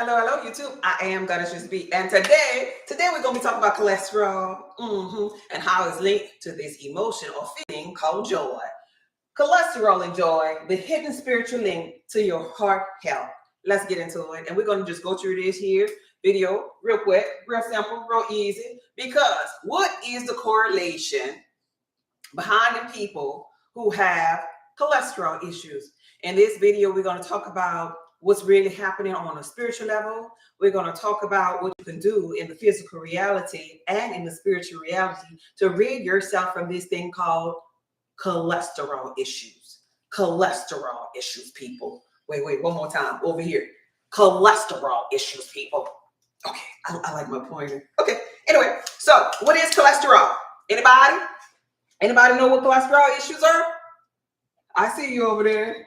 Hello, hello, YouTube. I am Goddess B, and today we're gonna be talking about cholesterol and how it's linked to this emotion or feeling called joy. Cholesterol and joy, the hidden spiritual link to your heart health. Let's get into it, and we're gonna just go through this here video real quick, real simple, real easy. Because what is the correlation behind the people who have cholesterol issues? In this video, we're going to talk about what's really happening on a spiritual level. We're going to talk about what you can do in the physical reality and in the spiritual reality to rid yourself from this thing called cholesterol issues. Cholesterol issues, people. Wait, one more time. Over here. Cholesterol issues, people. Okay, I like my pointer. Okay, anyway, so what is cholesterol? Anybody? Anybody know what cholesterol issues are? I see you over there.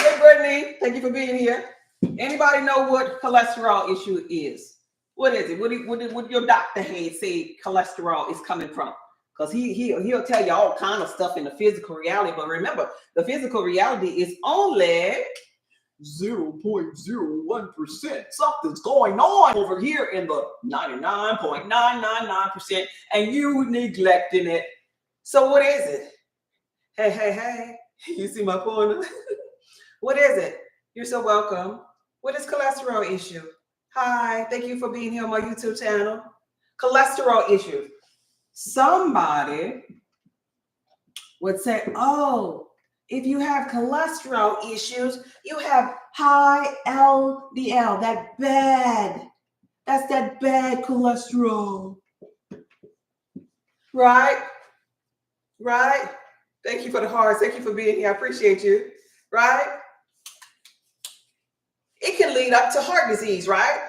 Hey, Brittany, thank you for being here. Anybody know what cholesterol issue is? What is it? What your doctor head say cholesterol is coming from? Because he'll tell you all kind of stuff in the physical reality. But remember, the physical reality is only 0.01%. Something's going on over here in the 99.999%, and you neglecting it. So what is it? Hey. You see my pointer? What is it? You're so welcome. What is cholesterol issue? Hi, thank you for being here on my YouTube channel. Cholesterol issue. Somebody would say, oh, if you have cholesterol issues, you have high LDL, that's that bad cholesterol. Right? Thank you for the hearts. Thank you for being here. I appreciate you. Right? It can lead up to heart disease, right?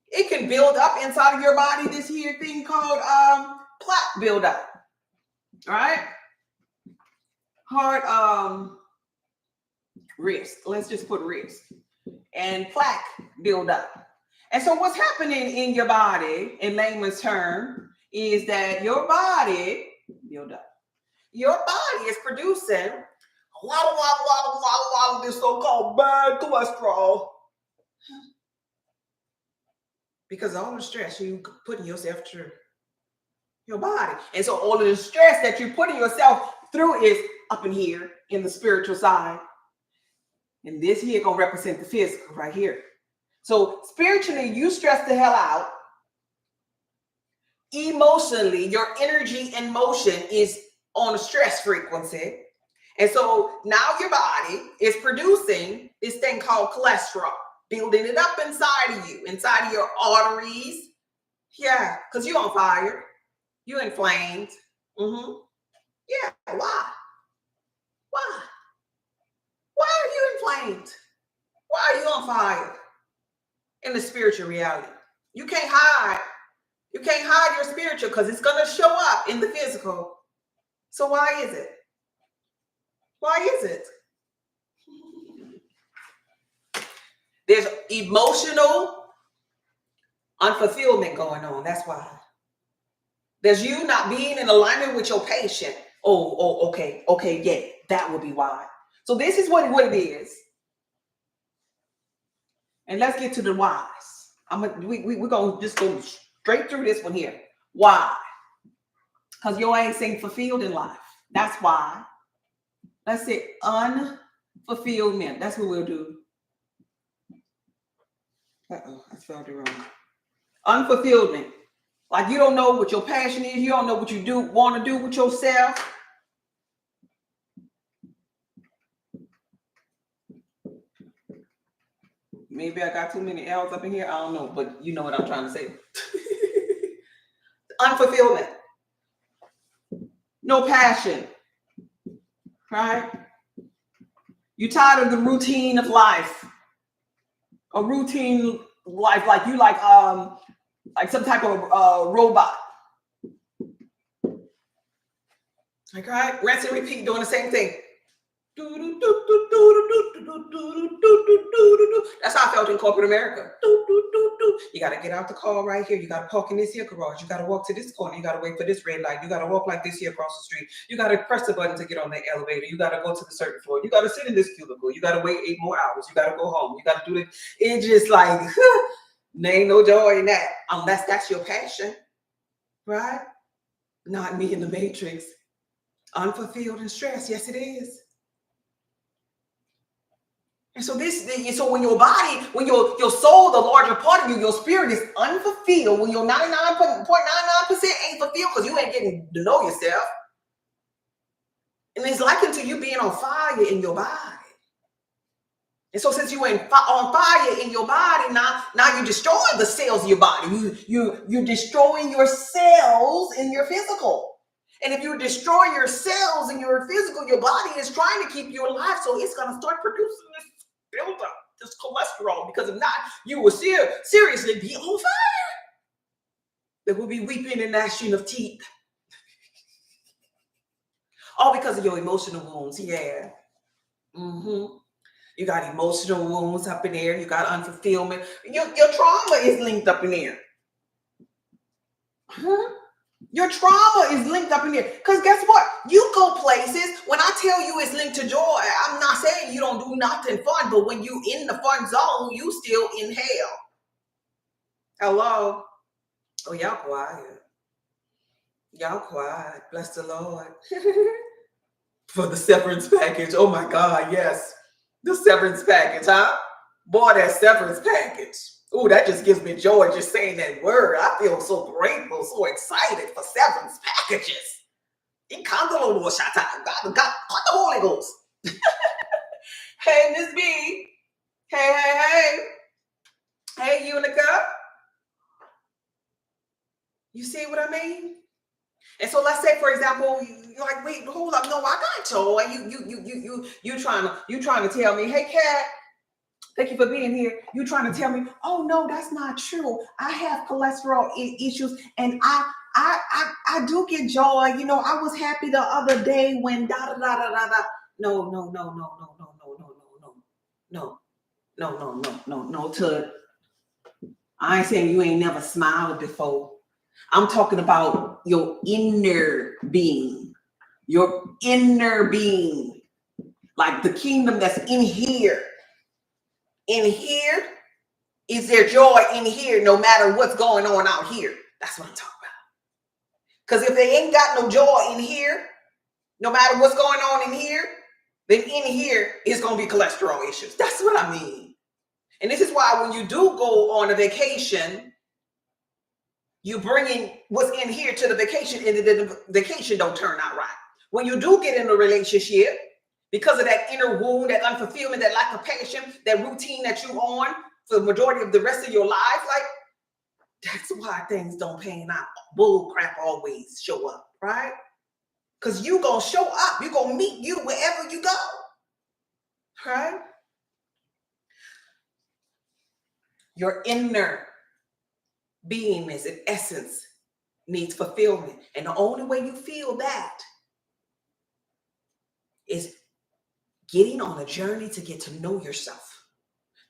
It can build up inside of your body, this here thing called plaque buildup. Right? Heart risk. Let's just put risk. And plaque buildup. And so what's happening in your body, in layman's term, is that your body build up. Your body is producing a lot of this so-called bad cholesterol. Because all the stress you putting yourself through your body. And so all of the stress that you're putting yourself through is up in here in the spiritual side. And this here gonna represent the physical right here. So spiritually, you stress the hell out. Emotionally, your energy and motion is on a stress frequency. And so now your body is producing this thing called cholesterol, building it up inside of you, inside of your arteries. Yeah, because you're on fire. You're inflamed. Yeah, why? Why are you inflamed? Why are you on fire? In the spiritual reality. You can't hide your spiritual because it's going to show up in the physical. So why is it? There's emotional unfulfillment going on. That's why. There's you not being in alignment with your patient. Okay, yeah, that would be why. So this is what it is. And let's get to the whys. We're going to just go straight through this one here. Why? Because your ass ain't fulfilled in life. That's why. Let's say unfulfillment. That's what we'll do. Uh-oh, I spelled it wrong. Unfulfillment. Like you don't know what your passion is. You don't know what you want to do with yourself. Maybe I got too many L's up in here. I don't know, but you know what I'm trying to say. Unfulfillment. No passion. Right? You're tired of the routine of life. A routine life, like you like some type of robot. Like, right? Rinse and repeat, doing the same thing. That's how I felt in corporate America. You got to get out the car right here. You got to park in this here garage. You got to walk to this corner. You got to wait for this red light. You got to walk like this here across the street. You got to press the button to get on the elevator. You got to go to the certain floor. You got to sit in this cubicle. You got to wait 8 more hours. You got to go home. You got to do it. It's just like, there ain't no joy in that unless that's your passion, right? Not me in the matrix. Unfulfilled and stressed. Yes, it is. And so so when your body, when your soul, the larger part of you, your spirit is unfulfilled, when your 99.99% ain't fulfilled because you ain't getting to know yourself. And it's likened to you being on fire in your body. And so since you ain't on fire in your body, now you destroy the cells of your body. You're destroying your cells in your physical. And if you destroy your cells in your physical, your body is trying to keep you alive. So it's going to start producing this buildup, this cholesterol, because if not, you will seriously be on fire. There will be weeping and gnashing of teeth. All because of your emotional wounds. Yeah. You got emotional wounds up in there. You got unfulfillment. Your trauma is linked up in there. Your trauma is linked up in there. Because guess what? You go places. When I tell you it's linked to joy, I'm not saying you don't do nothing fun, but when you in the fun zone, you still in hell. Hello? Oh, y'all quiet. Y'all quiet. Bless the Lord. For the severance package. Oh my God, yes. The severance package, huh? Boy, that severance package. Oh, that just gives me joy just saying that word. I feel so grateful, so excited for severance packages. It comes a little more shot time. God, the Holy Ghost. Hey, Miss B. Hey. Hey, Unica. You see what I mean? And so let's say, for example, you're like, wait, hold up, no, I got joy. You trying to tell me, hey, Kat, thank you for being here. You trying to tell me, oh no, that's not true. I have cholesterol issues, and I do get joy. You know, I was happy the other day when da da da da da da. No. To I ain't saying you ain't never smiled before. I'm talking about your inner being. Your inner being. Like the kingdom that's in here. In here is there joy in here no matter what's going on out here. That's what I'm talking about. Because if they ain't got no joy in here, no matter what's going on in here, then in here is going to be cholesterol issues. That's what I mean. And this is why when you do go on a vacation, you bringing what's in here to the vacation, and the vacation don't turn out right. When you do get in a relationship, because of that inner wound, that unfulfillment, that lack of passion, that routine that you on for the majority of the rest of your life, like that's why things don't pan out. Bull crap always show up, right? Because you gonna show up, you gonna meet you wherever you go, right? Your inner beingness in essence needs fulfillment. And the only way you feel that is getting on a journey to get to know yourself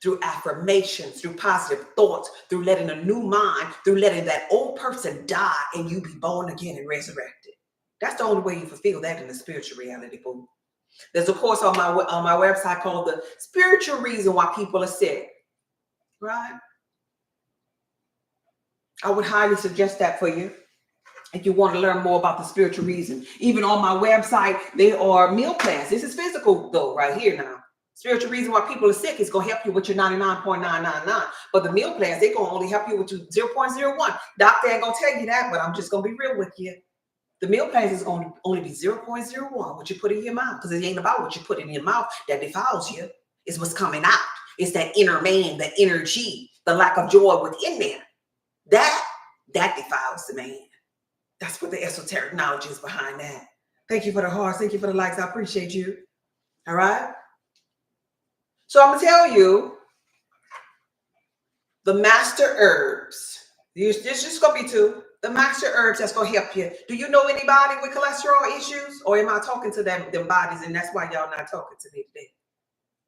through affirmations, through positive thoughts, through letting a new mind, through letting that old person die and you be born again and resurrected. That's the only way you fulfill that in the spiritual reality, boo. There's a course on my website called The Spiritual Reason Why People Are Sick, right? I would highly suggest that for you if you want to learn more about the spiritual reason. Even on my website, there are meal plans. This is physical though, right here now. Spiritual reason why people are sick is going to help you with your 99.999. But the meal plans, they're going to only help you with your 0.01. Doctor ain't going to tell you that, but I'm just going to be real with you. The meal plans is going to only be 0.01, what you put in your mouth. Because it ain't about what you put in your mouth that defiles you. It's what's coming out. It's that inner man, the energy, the lack of joy within there. That defiles the man. That's what the esoteric knowledge is behind that. Thank you for the hearts. Thank you for the likes. I appreciate you. All right. So I'm going to tell you the master herbs. There's just going to be 2. The master herbs that's going to help you. Do you know anybody with cholesterol issues? Or am I talking to them bodies and that's why y'all not talking to me today?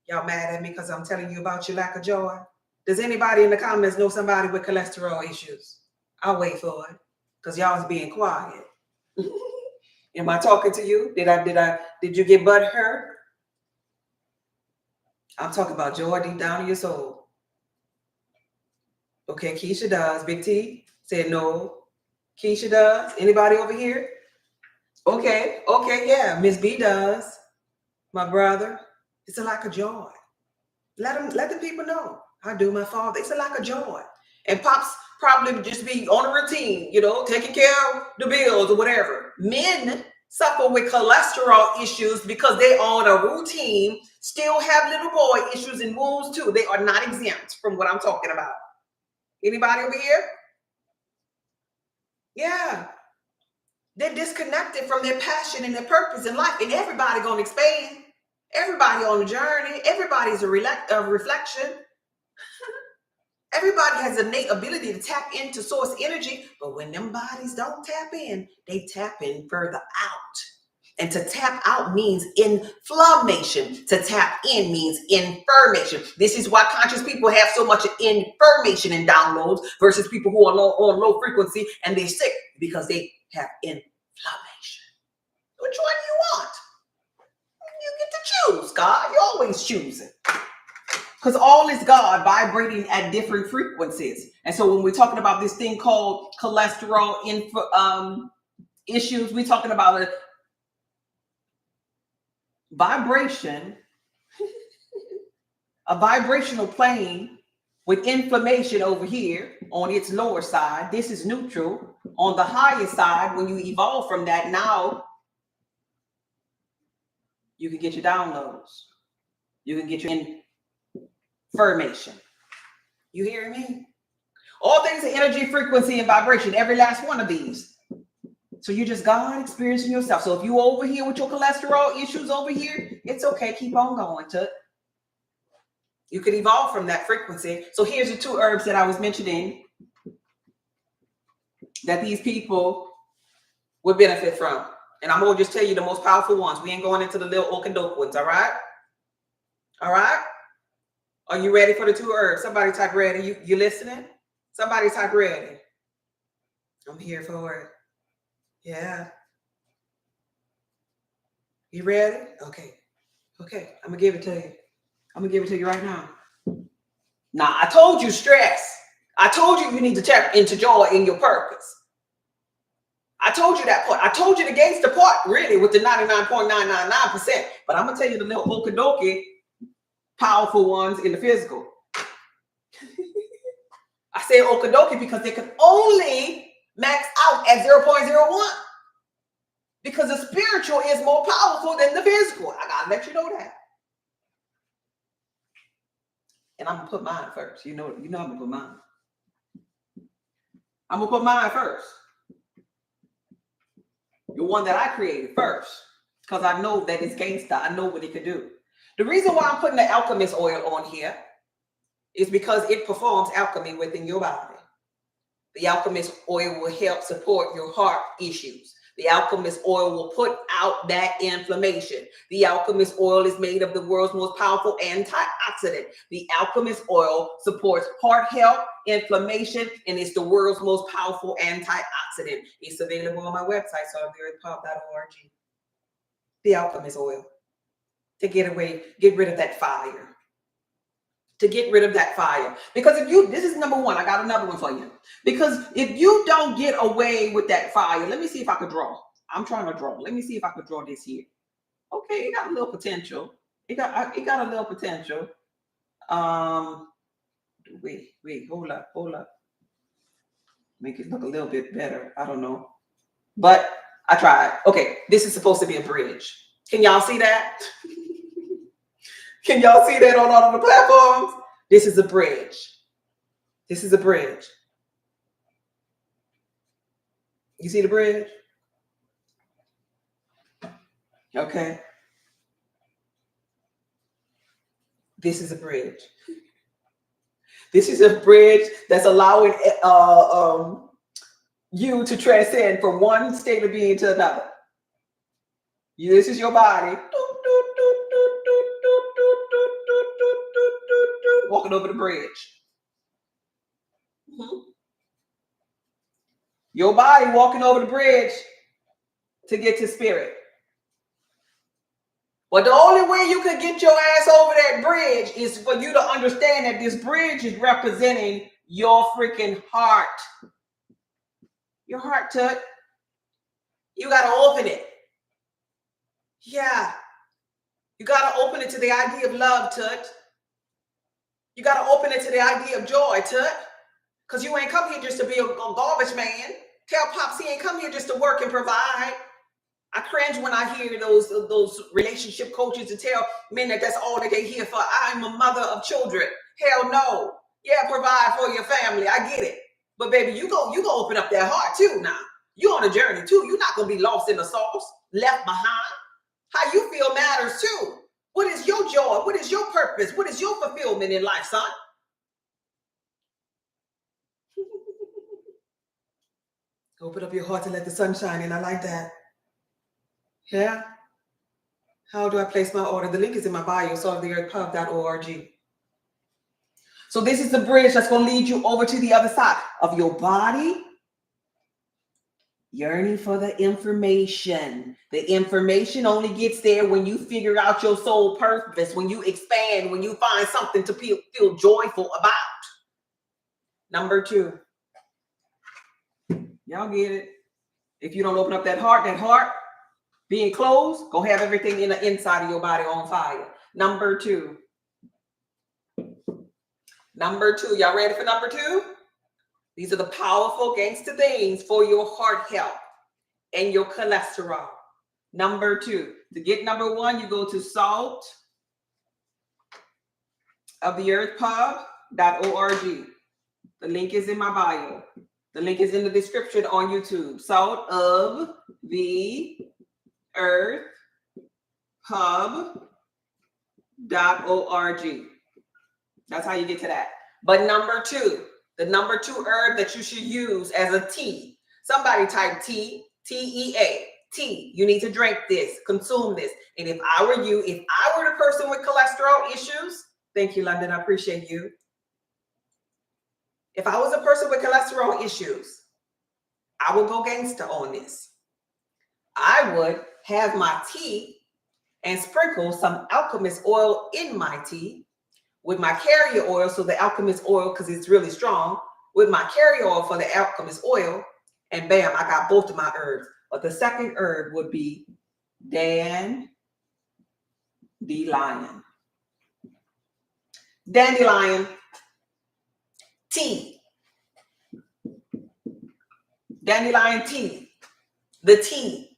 Y'all mad at me because I'm telling you about your lack of joy? Does anybody in the comments know somebody with cholesterol issues? I'll wait for it because y'all is being quiet. Am I talking to you? Did you get butt hurt? I'm talking about joy deep down in your soul. Okay, Keisha does. Big T said no. Keisha does. Anybody over here? Okay, yeah. Miss B does. My brother. It's a lack of joy. Let the people know. I do, my father. It's a lack of joy. And Pops probably just be on a routine, taking care of the bills or whatever. Men suffer with cholesterol issues because they on a routine, still have little boy issues and wounds too. They are not exempt from what I'm talking about. Anybody over here? Yeah. They're disconnected from their passion and their purpose in life. And everybody going to expand. Everybody on the journey. Everybody's a reflection. Everybody has an innate ability to tap into source energy. But when them bodies don't tap in, they tap in further out. And to tap out means inflammation. To tap in means information. This is why conscious people have so much information and downloads versus people who are on low frequency and they're sick because they have inflammation. Which one do you want? You get to choose, God. You're always choosing. Because all is God vibrating at different frequencies. And so when we're talking about this thing called cholesterol issues, we're talking about a vibration, a vibrational plane with inflammation over here on its lower side. This is neutral. On the highest side, when you evolve from that, now you can get your downloads. You can get your information. You hear me? All things are energy, frequency, and vibration. Every last one of these. So you're just God experiencing yourself. So if you over here with your cholesterol issues over here, it's okay. Keep on going to. You can evolve from that frequency. So here's the 2 herbs that I was mentioning that these people would benefit from. And I'm going to just tell you the most powerful ones. We ain't going into the little okie-doke ones, all right? All right? Are you ready for the 2 herbs? Somebody type ready. You listening? Somebody type ready. I'm here for it. Yeah. You ready? Okay. I'm going to give it to you. I'm going to give it to you right now. Now, I told you stress. I told you need to tap into joy in your purpose. I told you that part. I told you the gangster part, really, with the 99.999%. But I'm going to tell you the little okie-dokie powerful ones in the physical. I say okie-dokie because they can only max out at 0.01. Because the spiritual is more powerful than the physical. I got to let you know that. And I'm going to put mine first. You know I'm going to put mine. I'm going to put mine first. The one that I created first. Because I know that it's gangster. I know what it can do. The reason why I'm putting the alchemist oil on here is because it performs alchemy within your body. The alchemist oil will help support your heart issues. The alchemist oil will put out that inflammation. The alchemist oil is made of the world's most powerful antioxidant. The alchemist oil supports heart health, inflammation, and it's the world's most powerful antioxidant. It's available on my website, souloftheearthpop.org. The alchemist oil. To get rid of that fire. To get rid of that fire. Because this is number 1. I got another one for you. Because if you don't get away with that fire, let me see if I could draw. I'm trying to draw. Let me see if I could draw this here. Okay, it got a little potential. It got a little potential. Wait, hold up. Make it look a little bit better. I don't know. But I tried. Okay, this is supposed to be a bridge. Can y'all see that? Can y'all see that on all of the platforms? This is a bridge. This is a bridge. You see the bridge? Okay. This is a bridge. This is a bridge that's allowing you to transcend from one state of being to another. This is your body. Walking over the bridge. Mhm. Your body walking over the bridge to get to spirit. But the only way you could get your ass over that bridge is for you to understand that this bridge is representing your freaking heart. Your heart, Tut. You got to open it. Yeah. You got to open it to the idea of love, Tut. You got to open it to the idea of joy, Tut. Because you ain't come here just to be a garbage man. Tell Pops he ain't come here just to work and provide. I cringe when I hear those relationship coaches to tell men that that's all that they here for. I'm a mother of children. Hell no. Yeah, provide for your family. I get it. But baby, you go open up that heart too now. You on a journey too. You're not gonna be lost in the sauce, left behind. How you feel matters too. What is your joy? What is your purpose? What is your fulfillment in life, son? Open up your heart to let the sun shine in. I like that. Yeah. How do I place my order? The link is in my bio, saltoftheearthpub.org. So this is the bridge that's going to lead you over to the other side of your body. Yearning for the information. The information only gets there when you figure out your soul purpose, when you expand, when you find something to feel joyful about. Number 2. Y'all get it? If you don't open up that heart being closed, go have everything in the inside of your body on fire. Number 2. Y'all ready for number 2? These are the powerful gangster things for your heart health and your cholesterol. Number 2. To get number 1, you go to saltoftheearthpub.org. The link is in my bio. The link is in the description on YouTube. saltoftheearthpub.org. That's how you get to that. But number 2, the number 2 herb that you should use as a tea. Somebody type tea, T-E-A, tea. You need to drink this, consume this. And if I were you, if I were the person with cholesterol issues, thank you, London, I appreciate you. If I was a person with cholesterol issues, I would go gangster on this. I would have my tea and sprinkle some alchemist oil in my tea with my carrier oil. So the alchemist oil, because it's really strong, with my carrier oil for the alchemist oil, and bam, I got both of my herbs. But the second herb would be dandelion. Dandelion tea. Dandelion tea. The tea.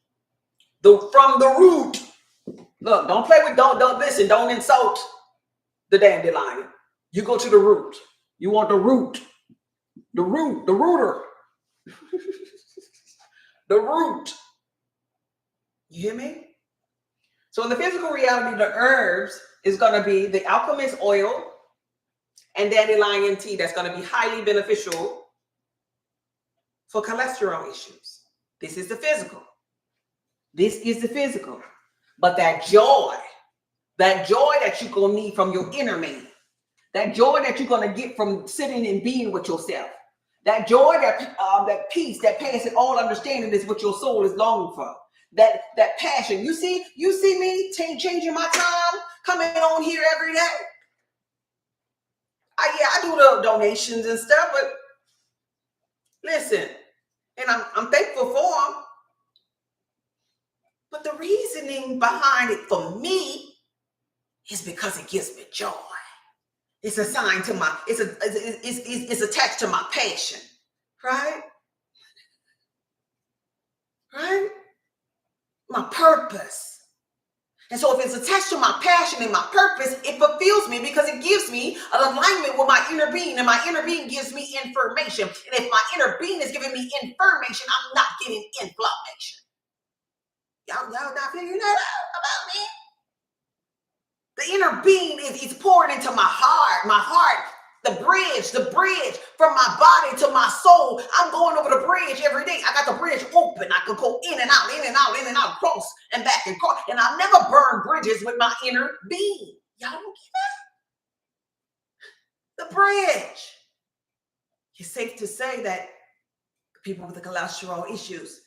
From the root. Look, don't play with, don't listen, don't insult the dandelion. You go to the root. You want the root. The rooter. The root. You hear me? So in the physical reality, the herbs is going to be the alchemist oil and dandelion tea. That's going to be highly beneficial for cholesterol issues. This is the physical. But that joy that you're going to need from your inner man, that joy that you're going to get from sitting and being with yourself, that joy, that peace, that passes all understanding is what your soul is longing for. That passion. You see me changing my time, coming on here every day. I do the donations and stuff, but listen, and I'm thankful for them. But the reasoning behind it for me is because it gives me joy. It's assigned to my, it's attached to my passion, right? Right? My purpose. And so if it's attached to my passion and my purpose, it fulfills me because it gives me an alignment with my inner being, and my inner being gives me information. And if my inner being is giving me information, I'm not getting inflammation. Y'all not figuring that out about me? The inner being is pouring into my heart, the bridge from my body to my soul. I'm going over the bridge every day. I got the bridge open. I can go in and out, cross and back and cross. And I've never burned bridges with my inner being. Y'all don't get that? The bridge. It's safe to say that people with the cholesterol issues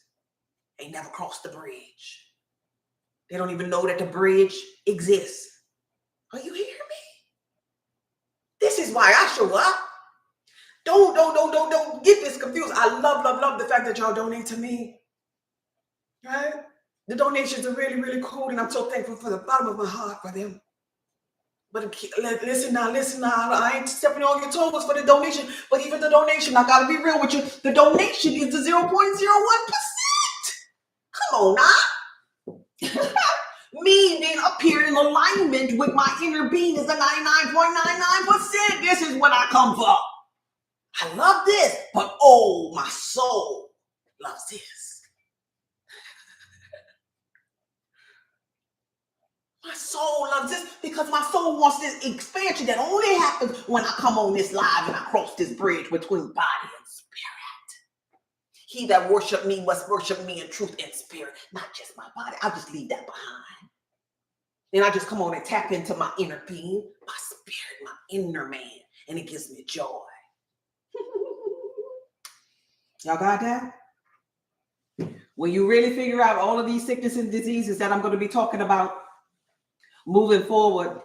ain't never crossed the bridge. They don't even know that the bridge exists. Are you hearing me? This is why I show up. Don't get this confused. I love the fact that y'all donate to me. Right? The donations are really, really cool, and I'm so thankful for the bottom of my heart for them. But listen now. I ain't stepping on your toes for the donation, but even the donation, I gotta be real with you. The donation is the 0.01%. Come on now. Me being up here in alignment with my inner being is the 99.99%. This is what I come for. I love this, but oh, my soul loves this. My soul loves this because my soul wants this expansion that only happens when I come on this live and I cross this bridge between body and spirit. He that worship me must worship me in truth and spirit, not just my body. I'll just leave that behind. Then I just come on and tap into my inner being, my spirit, my inner man, and it gives me joy. Y'all got that? When you really figure out all of these sicknesses and diseases that I'm going to be talking about moving forward,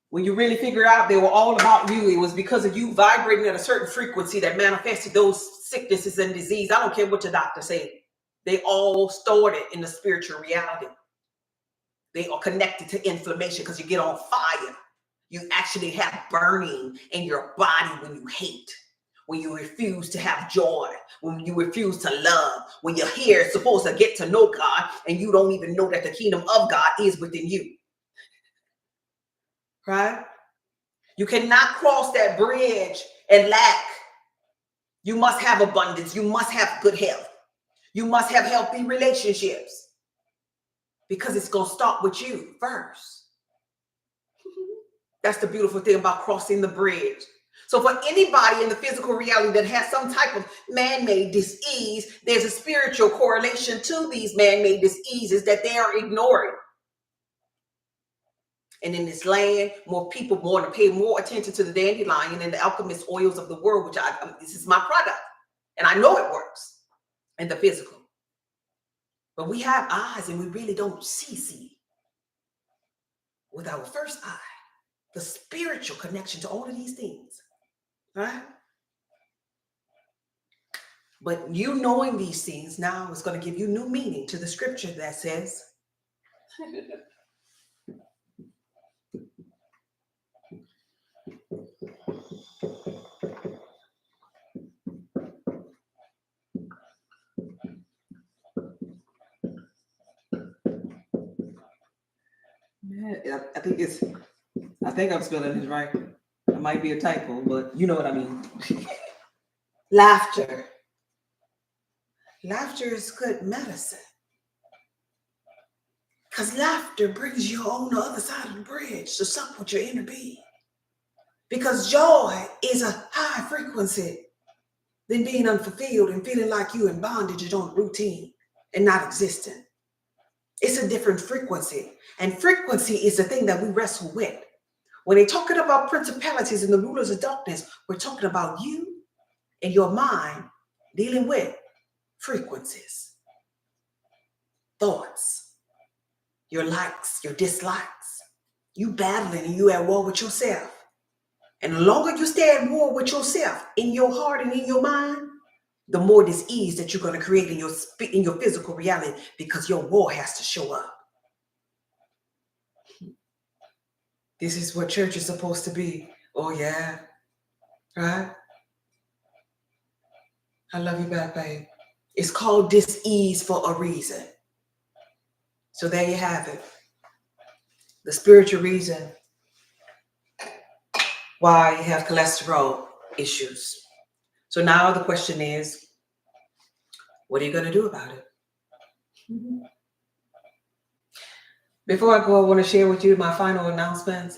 when you really figure out they were all about you, it was because of you vibrating at a certain frequency that manifested those sicknesses and disease. I don't care what your doctor said. They all started in the spiritual reality. They are connected to inflammation because you get on fire. You actually have burning in your body when you hate, when you refuse to have joy, when you refuse to love, when you're here supposed to get to know God and you don't even know that the kingdom of God is within you. Right? You cannot cross that bridge and lack. You must have abundance. You must have good health. You must have healthy relationships because it's going to start with you first. That's the beautiful thing about crossing the bridge. So for anybody in the physical reality that has some type of man-made disease, there's a spiritual correlation to these man-made diseases that they are ignoring. And in this land, more people want to pay more attention to the dandelion and the alchemist oils of the world, which this is my product. And I know it works in the physical. But we have eyes and we really don't see with our first eye. The spiritual connection to all of these things. Right? But you knowing these things now is going to give you new meaning to the scripture that says, I think I'm spelling this right. It might be a typo, but you know what I mean. Laughter. Laughter is good medicine. Because laughter brings you on the other side of the bridge to sup with your inner being. Because joy is a high frequency than being unfulfilled and feeling like you in bondage and on routine and not existent. It's a different frequency. And frequency is the thing that we wrestle with. When they're talking about principalities and the rulers of darkness, we're talking about you and your mind dealing with frequencies, thoughts, your likes, your dislikes, you battling and you at war with yourself. And the longer you stay at war with yourself in your heart and in your mind, the more dis-ease that you're going to create in your physical reality because your war has to show up. This is what church is supposed to be. Oh, yeah. Right? I love you back, babe. It's called dis-ease for a reason. So there you have it. The spiritual reason why you have cholesterol issues. So now the question is, what are you going to do about it? Before I go, I want to share with you my final announcements.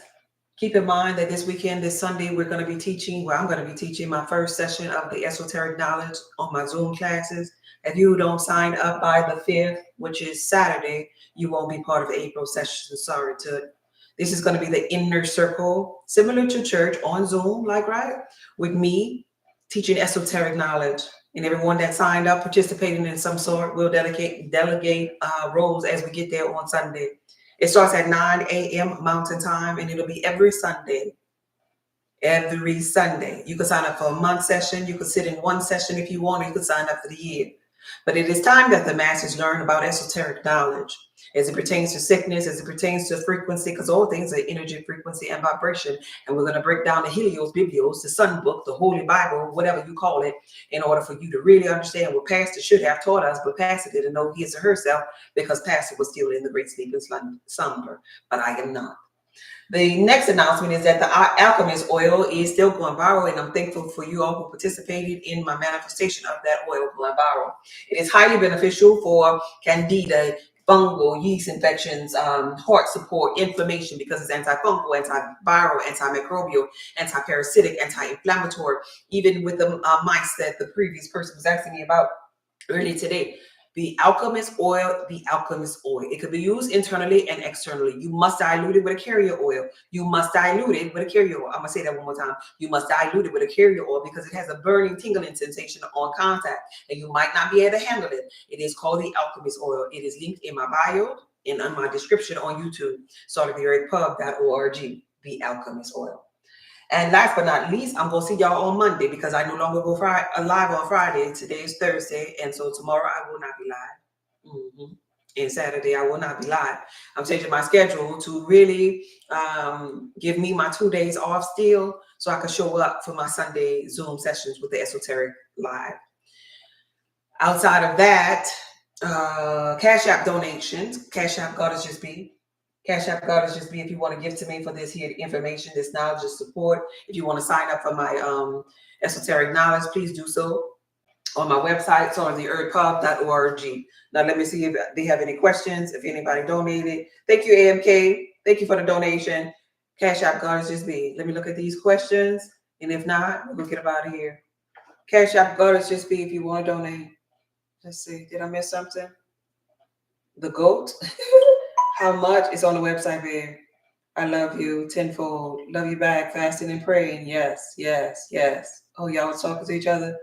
Keep in mind that this weekend, this Sunday, I'm going to be teaching my first session of the Esoteric Knowledge on my Zoom classes. If you don't sign up by the 5th, which is Saturday, you won't be part of the April session. Sorry to This is going to be the inner circle, similar to church on Zoom, right? With me teaching esoteric knowledge. And everyone that signed up, participating in some sort, will delegate roles as we get there on Sunday. It starts at 9 a.m. Mountain Time, and it'll be every Sunday. Every Sunday. You can sign up for a month session. You can sit in one session if you want. You can sign up for the year. But it is time that the masses learn about esoteric knowledge as it pertains to sickness, as it pertains to frequency, because all things are energy, frequency, and vibration. And we're going to break down the Helios, Biblios, the Sun Book, the Holy Bible, whatever you call it, in order for you to really understand what Pastor should have taught us, but Pastor didn't know his or herself because Pastor was still in the great sleep and slumber. But I am not. The next announcement is that the alchemist oil is still going viral, and I'm thankful for you all who participated in my manifestation of that oil going viral. It is highly beneficial for candida, fungal, yeast infections, heart support, inflammation, because it's antifungal, antiviral, antimicrobial, antiparasitic, anti-inflammatory, even with the mice that the previous person was asking me about earlier today. The alchemist oil, It could be used internally and externally. You must dilute it with a carrier oil. You must dilute it with a carrier oil. I'm going to say that one more time. You must dilute it with a carrier oil because it has a burning, tingling sensation on contact, and you might not be able to handle it. It is called the alchemist oil. It is linked in my bio and on my description on YouTube, StarterTheEarthPub.org, the alchemist oil. And last but not least, I'm going to see y'all on Monday because I no longer go live on Friday. Today is Thursday, and so tomorrow I will not be live. And Saturday I will not be live. I'm changing my schedule to really give me my 2 days off still so I can show up for my Sunday Zoom sessions with the Esoteric Live. Outside of that, Cash App donations, Cash App Goddess Just Be. Cash App Goddess Just Be if you want to give to me for this here information, this knowledge, this support. If you want to sign up for my esoteric knowledge, please do so on my website, StarterTheEarthPub.org. Now let me see if they have any questions, if anybody donated. Thank you, AMK. Thank you for the donation. Cash App Goddess Just Be. Let me look at these questions, and if not, we'll get up out of here. Cash App Goddess Just Be if you want to donate. Let's see, did I miss something? The GOAT. How much is on the website, babe? I love you tenfold. Love you back, fasting and praying. Yes, yes, yes. Oh, y'all was talking to each other?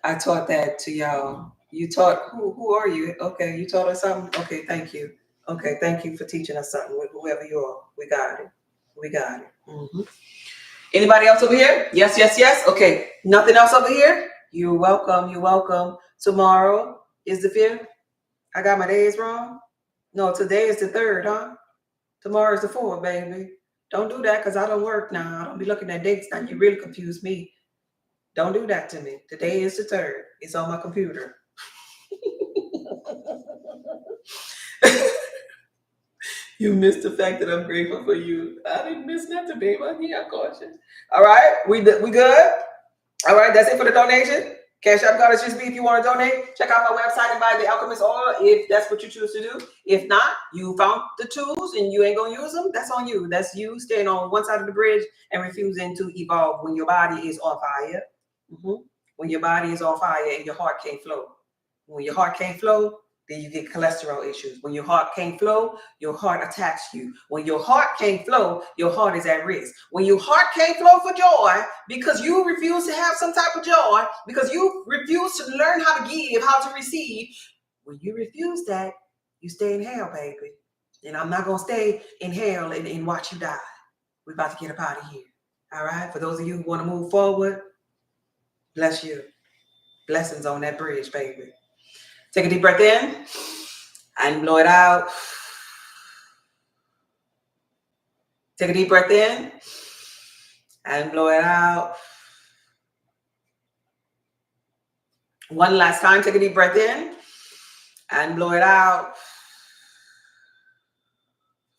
I taught that to y'all. You taught, who are you? Okay, you taught us something? Okay, thank you. Okay, thank you for teaching us something, whoever you are. We got it. We got it. Anybody else over here? Yes, yes, yes. Okay, nothing else over here? You're welcome, you're welcome. Tomorrow is the 5th. I got my days wrong. No, today is the 3rd, huh? Tomorrow is the 4th, baby. Don't do that because I don't work now. I don't be looking at dates now. You really confuse me. Don't do that to me. Today is the 3rd. It's on my computer. You missed the fact that I'm grateful for you. I didn't miss nothing, babe. I'm here, I caught you. All right, we good? All right, that's it for the donation. Cash App Goddess Just Be if you want to donate. Check out my website and buy the Alchemist oil if that's what you choose to do. If not, you found the tools and you ain't going to use them, that's on you. That's you staying on one side of the bridge and refusing to evolve when your body is on fire. When your body is on fire and your heart can't flow. When your heart can't flow, then you get cholesterol issues. When your heart can't flow, your heart attacks you. When your heart can't flow, your heart is at risk. When your heart can't flow for joy, because you refuse to have some type of joy, because you refuse to learn how to give, how to receive, when you refuse that, you stay in hell, baby. And I'm not going to stay in hell and watch you die. We're about to get up out of here. All right? For those of you who want to move forward, bless you. Blessings on that bridge, baby. Take a deep breath in and blow it out. Take a deep breath in and blow it out. One last time, take a deep breath in and blow it out.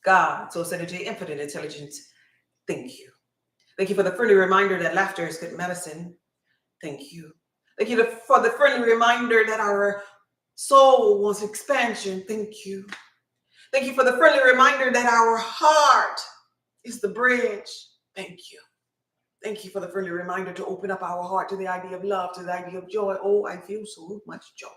God, source energy, infinite intelligence, thank you. Thank you for the friendly reminder that laughter is good medicine. Thank you. Thank you for the friendly reminder that our soul wants expansion. Thank you. Thank you for the friendly reminder that our heart is the bridge. Thank you. Thank you for the friendly reminder to open up our heart to the idea of love, to the idea of joy. Oh, I feel so much joy.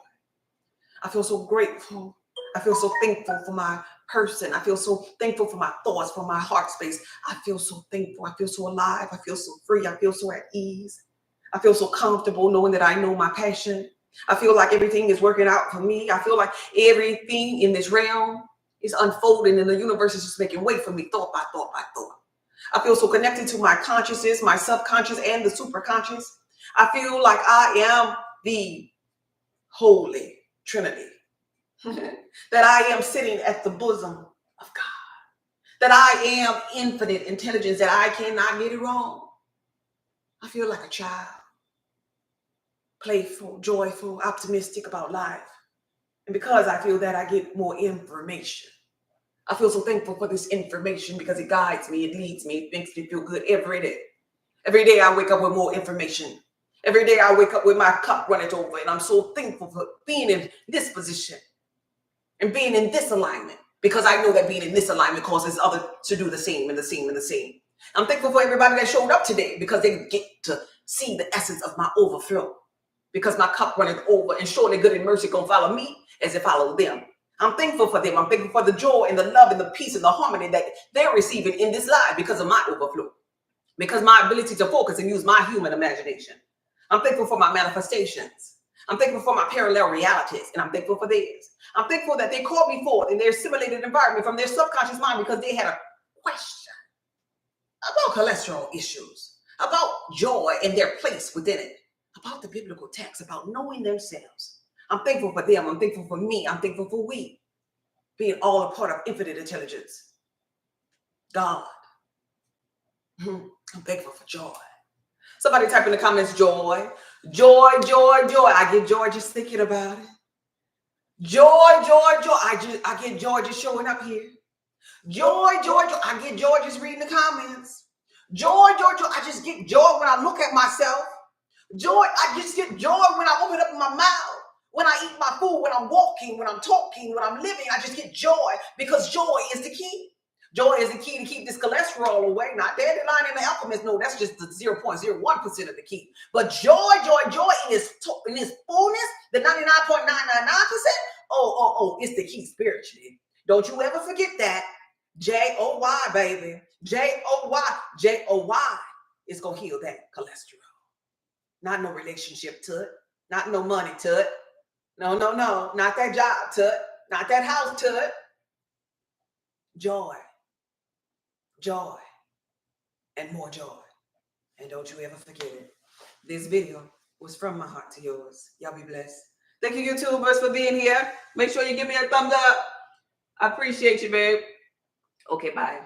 I feel so grateful. I feel so thankful for my person. I feel so thankful for my thoughts, for my heart space. I feel so thankful. I feel so alive. I feel so free. I feel so at ease. I feel so comfortable knowing that I know my passion. I feel like everything is working out for me. I feel like everything in this realm is unfolding and the universe is just making way for me, thought by thought by thought. I feel so connected to my consciousness, my subconscious, and the superconscious. I feel like I am the Holy Trinity. That I am sitting at the bosom of God. That I am infinite intelligence, that I cannot get it wrong. I feel like a child. Playful, joyful, optimistic about life. And because I feel that, I get more information. I feel so thankful for this information because it guides me, it leads me, it makes me feel good every day. Every day I wake up with more information. Every day I wake up with my cup running over, and I'm so thankful for being in this position and being in this alignment, because I know that being in this alignment causes others to do the same and the same and the same. I'm thankful for everybody that showed up today because they get to see the essence of my overflow, because my cup runneth over, and surely good and mercy gonna follow me as it followed them. I'm thankful for them. I'm thankful for the joy and the love and the peace and the harmony that they're receiving in this life because of my overflow, because my ability to focus and use my human imagination. I'm thankful for my manifestations. I'm thankful for my parallel realities, and I'm thankful for theirs. I'm thankful that they called me forth in their simulated environment from their subconscious mind because they had a question about cholesterol issues, about joy and their place within it, about the biblical text, about knowing themselves. I'm thankful for them. I'm thankful for me. I'm thankful for we, being all a part of infinite intelligence. God. I'm thankful for joy. Somebody type in the comments, joy, joy, joy, joy. I get joy just thinking about it. Joy, joy, joy. I get joy just showing up here. Joy, joy, joy. I get joy just reading the comments. Joy, joy, joy. I just get joy when I look at myself. Joy, I just get joy when I open up my mouth. When I eat my food, when I'm walking, when I'm talking, when I'm living, I just get joy, because joy is the key. Joy is the key to keep this cholesterol away. Not dandelion and the alchemist. No, that's just the 0.01% of the key. But joy, joy, joy in its fullness, the 99.999%. Oh, it's the key spiritually. Don't you ever forget that. Joy, baby. Joy is going to heal that cholesterol. Not no relationship to it. Not no money to it. No. Not that job to it. Not that house to it. Joy. Joy. And more joy. And don't you ever forget it. This video was from my heart to yours. Y'all be blessed. Thank you, YouTubers, for being here. Make sure you give me a thumbs up. I appreciate you, babe. Okay, bye.